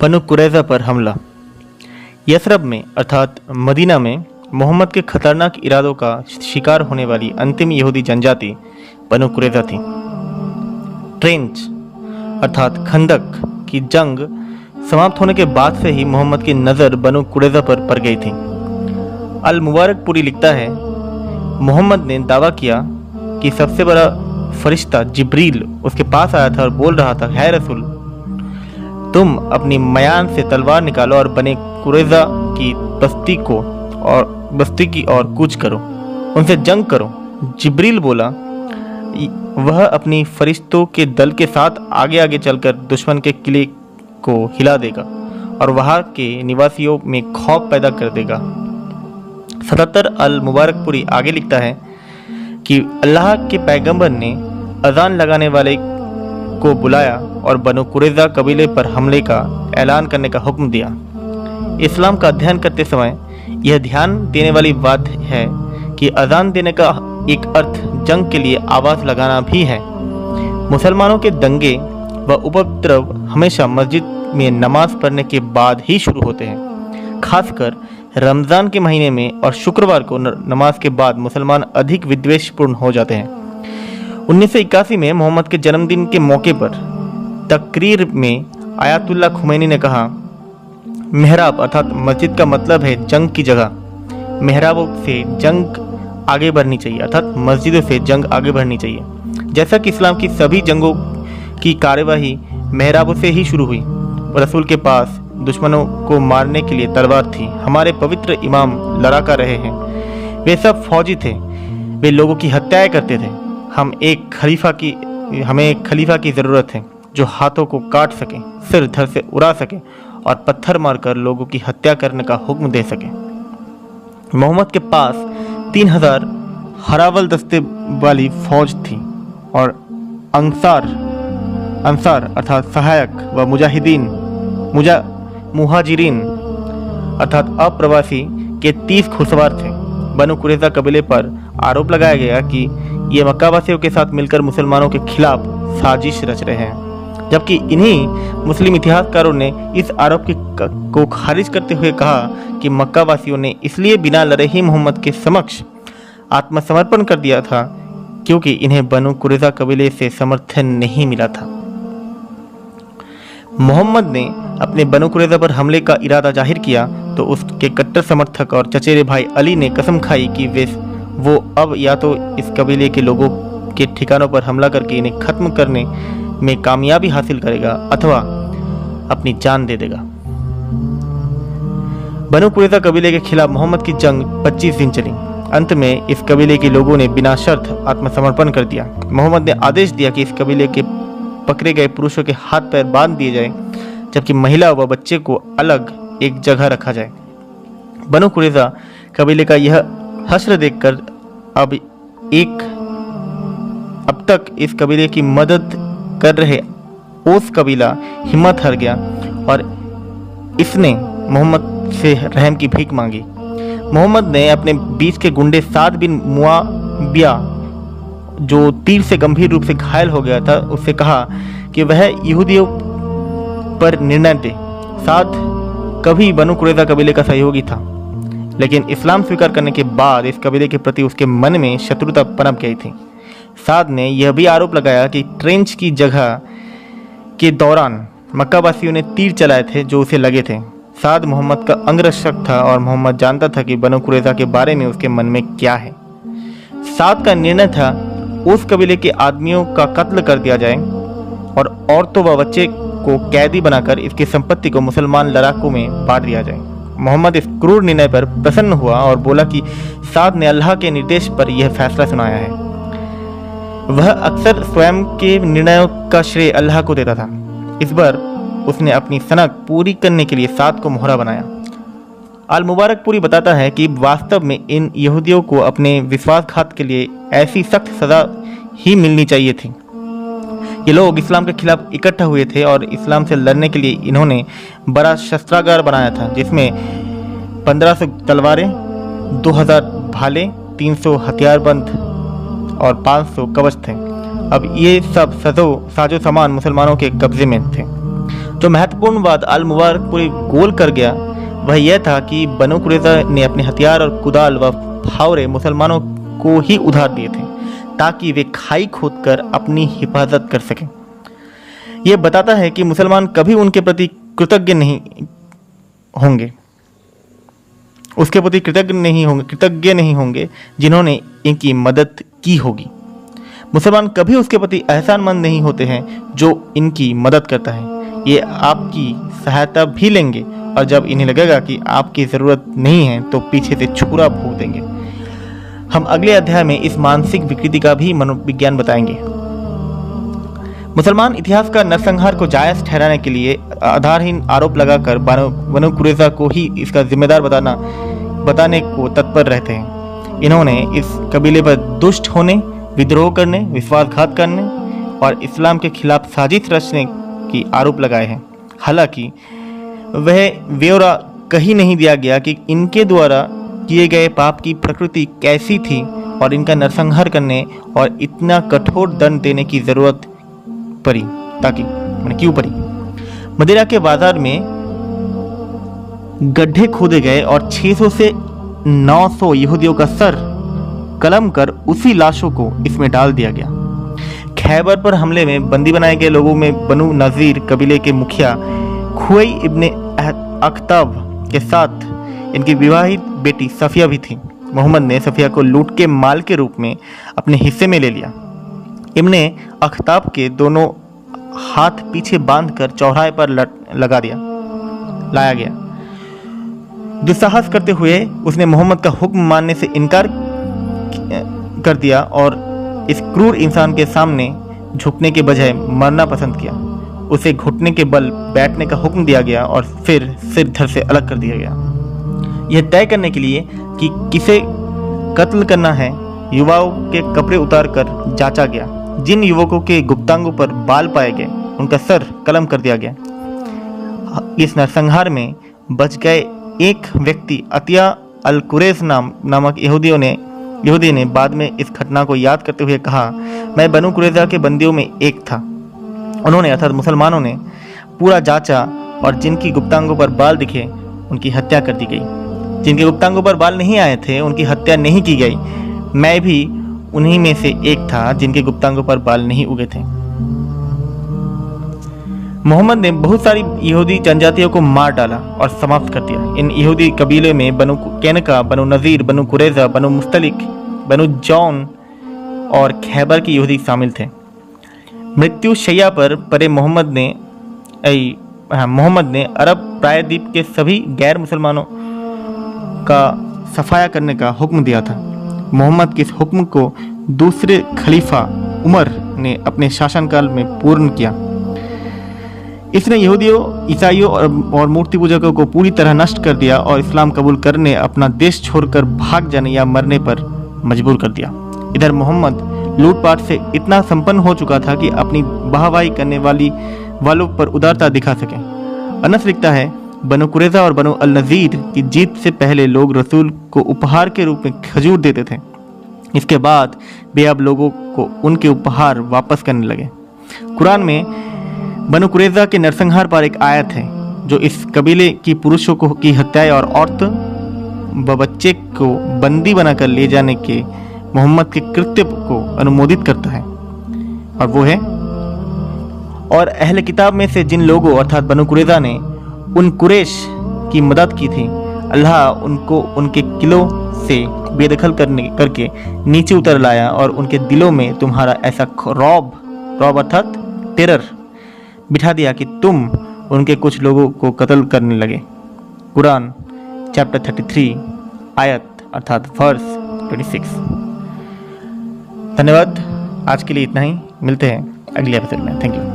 बनु कुरैज़ा पर हमला। यसरब में अर्थात मदीना में मोहम्मद के खतरनाक इरादों का शिकार होने वाली अंतिम यहूदी जनजाति बनु कुरैज़ा थी। ट्रेंच अर्थात खंदक की जंग समाप्त होने के बाद से ही मोहम्मद की नज़र बनु कुरैज़ा पर पड़ गई थी। अल मुबारकपुरी लिखता है, मोहम्मद ने दावा किया कि सबसे बड़ा फरिश्ता जिब्रील उसके पास आया था और बोल रहा था, है रसूल, तुम अपनी मयान से तलवार निकालो और बने कुरैज़ा की बस्ती की ओर कूच करो, उनसे जंग करो। जिब्रील बोला, वह अपनी फरिश्तों के दल के साथ आगे आगे चलकर दुश्मन के किले को हिला देगा और वहां के निवासियों में खौफ पैदा कर देगा। 77 अल मुबारकपुरी आगे लिखता है कि अल्लाह के पैगंबर ने अजान लगाने वाले को बुलाया और बनु कुरैज़ा कबीले पर हमले का ऐलान करने का हुक्म दिया। इस्लाम का अध्ययन करते समय यह ध्यान देने वाली बात है कि अजान देने का एक अर्थ जंग के लिए आवाज़ लगाना भी है। मुसलमानों के दंगे व उपद्रव हमेशा मस्जिद में नमाज पढ़ने के बाद ही शुरू होते हैं। खासकर रमज़ान के महीने में और शुक्रवार को नमाज के बाद मुसलमान अधिक विद्वेषपूर्ण हो जाते हैं। 1981 में मोहम्मद के जन्मदिन के मौके पर तकरीर में आयतुल्लाह खुमैनी ने कहा, मेहराब अर्थात मस्जिद का मतलब है जंग की जगह। मेहराबों से जंग आगे बढ़नी चाहिए अर्थात मस्जिदों से जंग आगे बढ़नी चाहिए। जैसा कि इस्लाम की सभी जंगों की कार्यवाही मेहराबों से ही शुरू हुई। रसूल के पास दुश्मनों को मारने के लिए तलवार थी। हमारे पवित्र इमाम लड़ा कर रहे हैं। वे सब फौजी थे, वे लोगों की हत्याएं करते थे। हमें एक खलीफा की ज़रूरत है जो हाथों को काट सके, सिर धड़ से उड़ा सके और पत्थर मारकर लोगों की हत्या करने का हुक्म दे सके। मोहम्मद के पास 3000 हरावल दस्ते वाली फौज थी और अंसार अर्थात सहायक व मुहाजिरीन अर्थात अप्रवासी के 30 घुड़सवार थे। बनु कुरैज़ा कबीले पर आरोप लगाया गया कि ये मक्कावासियों के साथ मिलकर मुसलमानों के खिलाफ साजिश रच रहे हैं, जबकि इन्हीं मुस्लिम इतिहासकारों ने इस आरोप को खारिज करते हुए कहा कि मक्कावासियों ने इसलिए बिना लड़े ही मोहम्मद के समक्ष आत्मसमर्पण कर दिया था क्योंकि इन्हें बनु कुरैज़ा कबीले से समर्थन नहीं मिला था। मोहम्मद ने अपने बनु कुरैज़ा पर हमले का इरादा जाहिर किया तो उसके कट्टर समर्थक और चचेरे भाई अली ने कसम खाई कि वो अब या तो इस कबीले के लोगों के ठिकानों पर हमला करके इन्हें खत्म करने में कामयाबी हासिल करेगा अथवा अपनी जान दे देगा। बनु कुरैज़ा कबीले के खिलाफ मोहम्मद की जंग 25 दिन चली। अंत में इस कबीले के लोगों ने बिना शर्त आत्मसमर्पण कर दिया। मोहम्मद ने आदेश दिया कि इस कबीले के पकड़े गए पुरुषों के हाथ पैर बांध दिए जाए, जबकि महिला व बच्चे को अलग एक जगह रखा जाए। बनु कुरैज़ा कबीले का यह हश्र देखकर अब तक इस कबीले की मदद कर रहे ओस कबीला हिम्मत हार गया और इसने मोहम्मद से रहम की भीख मांगी। मोहम्मद ने अपने बीच के गुंडे साद बिन मुआविया, जो तीर से गंभीर रूप से घायल हो गया था, उससे कहा कि वह यहूदियों पर निर्णय दे। साद कभी बनु कुरैज़ा कबीले का सहयोगी था, लेकिन इस्लाम स्वीकार करने के बाद इस कबीले के प्रति उसके मन में शत्रुता पनप गई थी। साद ने यह भी आरोप लगाया कि ट्रेंच की जगह के दौरान मक्कावासियों ने तीर चलाए थे जो उसे लगे थे। साद मोहम्मद का अंगरक्षक था और मोहम्मद जानता था कि बनु कुरैज़ा के बारे में उसके मन में क्या है। साद का निर्णय था उस कबीले के आदमियों का कत्ल कर दिया जाए और औरतों व बच्चे को कैदी बनाकर इसकी संपत्ति को मुसलमान लड़ाकों में बांट दिया जाए। मोहम्मद इस क्रूर निर्णय पर प्रसन्न हुआ और बोला कि साद ने अल्लाह के निर्देश पर यह फैसला सुनाया है। वह अक्सर स्वयं के निर्णयों का श्रेय अल्लाह को देता था। इस बार उसने अपनी सनक पूरी करने के लिए साद को मोहरा बनाया। अल मुबारकपुरी बताता है कि वास्तव में इन यहूदियों को अपने विश्वासघात के लिए ऐसी सख्त सजा ही मिलनी चाहिए थी। ये लोग इस्लाम के खिलाफ इकट्ठा हुए थे और इस्लाम से लड़ने के लिए इन्होंने बड़ा शस्त्रागार बनाया था, जिसमें 1500 तलवारें, 2000 भाले, 300 हथियारबंद और 500 कवच थे। अब ये सब साजो सामान मुसलमानों के कब्जे में थे। जो महत्वपूर्ण बात अल मुबारक पूरी गोल कर गया वह यह था कि बनु कुरैज़ा ने अपने हथियार और कुदाल व फावरे मुसलमानों को ही उधार दिए थे ताकि वे खाई खोदकर अपनी हिफाजत कर सकें। यह बताता है कि मुसलमान कभी उनके प्रति कृतज्ञ नहीं होंगे, उसके प्रति कृतज्ञ नहीं होंगे जिन्होंने इनकी मदद की होगी। मुसलमान कभी उसके प्रति एहसानमंद नहीं होते हैं जो इनकी मदद करता है। ये आपकी सहायता भी लेंगे और जब इन्हें लगेगा कि आपकी ज़रूरत नहीं है तो पीछे से छुरा भोंक देंगे। हम अगले अध्याय में इस मानसिक विकृति का भी मनोविज्ञान बताएंगे। मुसलमान इतिहास का नरसंहार को जायज़ ठहराने के लिए आधारहीन आरोप लगाकर बनु कुरैज़ा को ही इसका जिम्मेदार बताने को तत्पर रहते हैं। इन्होंने इस कबीले पर दुष्ट होने, विद्रोह करने, विश्वासघात करने और इस्लाम के खिलाफ साजिश रचने की आरोप लगाए हैं। हालांकि वह ब्यौरा कहीं नहीं दिया गया कि इनके द्वारा किए गए पाप की प्रकृति कैसी थी और इनका नरसंहार करने और इतना कठोर दंड देने की जरूरत पड़ी क्यों पड़ी। मदिरा के बाजार में गड्ढे खोदे गए और 600 से 900 यहूदियों का सर कलम कर उसी लाशों को इसमें डाल दिया गया। खैबर पर हमले में बंदी बनाए गए लोगों में बनु नज़ीर कबीले के मुखिया खुवई इब्ने अख्ताब के साथ इनकी विवाहित बेटी सफिया भी थी। मोहम्मद ने सफिया को लूट के माल के रूप में अपने हिस्से में ले लिया। इब्ने अख्ताब के दोनों हाथ पीछे बांधकर चौराहे पर लाया गया। दुस्साहस करते हुए उसने मोहम्मद का हुक्म मानने से इनकार कर दिया और इस क्रूर इंसान के सामने झुकने के बजाय मरना पसंद किया। उसे घुटने के बल बैठने का हुक्म दिया गया और फिर सिर धड़ से अलग कर दिया गया। यह तय करने के लिए कि किसे कत्ल करना है युवाओं के कपड़े उतारकर जांचा गया। जिन युवकों के गुप्तांगों पर बाल पाए गए उनका सर कलम कर दिया गया। इस नरसंहार में बच गए एक व्यक्ति अतिया अल कुरैश नामक यहूदी ने बाद में इस घटना को याद करते हुए कहा, मैं बनु कुरैज़ा के बंदियों में एक था। उन्होंने अर्थात मुसलमानों ने पूरा जांचा और जिनकी गुप्तांगों पर बाल दिखे उनकी हत्या कर दी गई। जिनके गुप्तांगों पर बाल नहीं आए थे उनकी हत्या नहीं की गई। मैं भी उन्हीं में से एक था जिनके गुप्तांगों पर बाल नहीं उगे थे। मोहम्मद ने बहुत सारी यहूदी जनजातियों को मार डाला और समाप्त कर दिया। इन यहूदी कबीले में बनु कैनका, बनु नज़ीर, बनु कुरैज़ा, बनु मुस्तलिक, बनु जौन और खैबर के यहूदी शामिल थे। मृत्यु शैया पर पड़े मोहम्मद ने अरब प्रायद्वीप के सभी गैर मुसलमानों का सफाया करने का हुक्म दिया था। मोहम्मद के इस हुक्म को दूसरे खलीफा उमर ने अपने शासनकाल में पूर्ण किया। इसने यहूदियों, ईसाइयों और मूर्ति पूजकों को पूरी तरह नष्ट कर दिया और इस्लाम कबूल करने, अपना देश छोड़कर भाग जाने या मरने पर मजबूर कर दिया। इधर मोहम्मद लूटपाट से इतना संपन्न हो चुका था कि अपनी वाहवाही करने वालों पर उदारता दिखा सके। अनस लिखता है, बनु कुरैज़ा और बनु अल नज़ीर की जीत से पहले लोग रसूल को उपहार के रूप में खजूर देते थे। इसके बाद वे अब लोगों को उनके उपहार वापस करने लगे। कुरान में बनु कुरैज़ा के नरसंहार पर एक आयत है जो इस कबीले की पुरुषों की हत्याएं और औरत व बच्चे को बंदी बनाकर ले जाने के मोहम्मद के कृत्य को अनुमोदित करता है, और वो है, और अहले किताब में से जिन लोगों अर्थात बनु कुरैज़ा ने उन कुरैश की मदद की थी, अल्लाह उनको उनके किलों से बेदखल करके नीचे उतर लाया और उनके दिलों में तुम्हारा ऐसा रौब अर्थात टेरर बिठा दिया कि तुम उनके कुछ लोगों को कत्ल करने लगे। कुरान चैप्टर 33 आयत अर्थात वर्स 26। धन्यवाद। आज के लिए इतना ही। मिलते हैं अगले एपिसोड में। Thank you.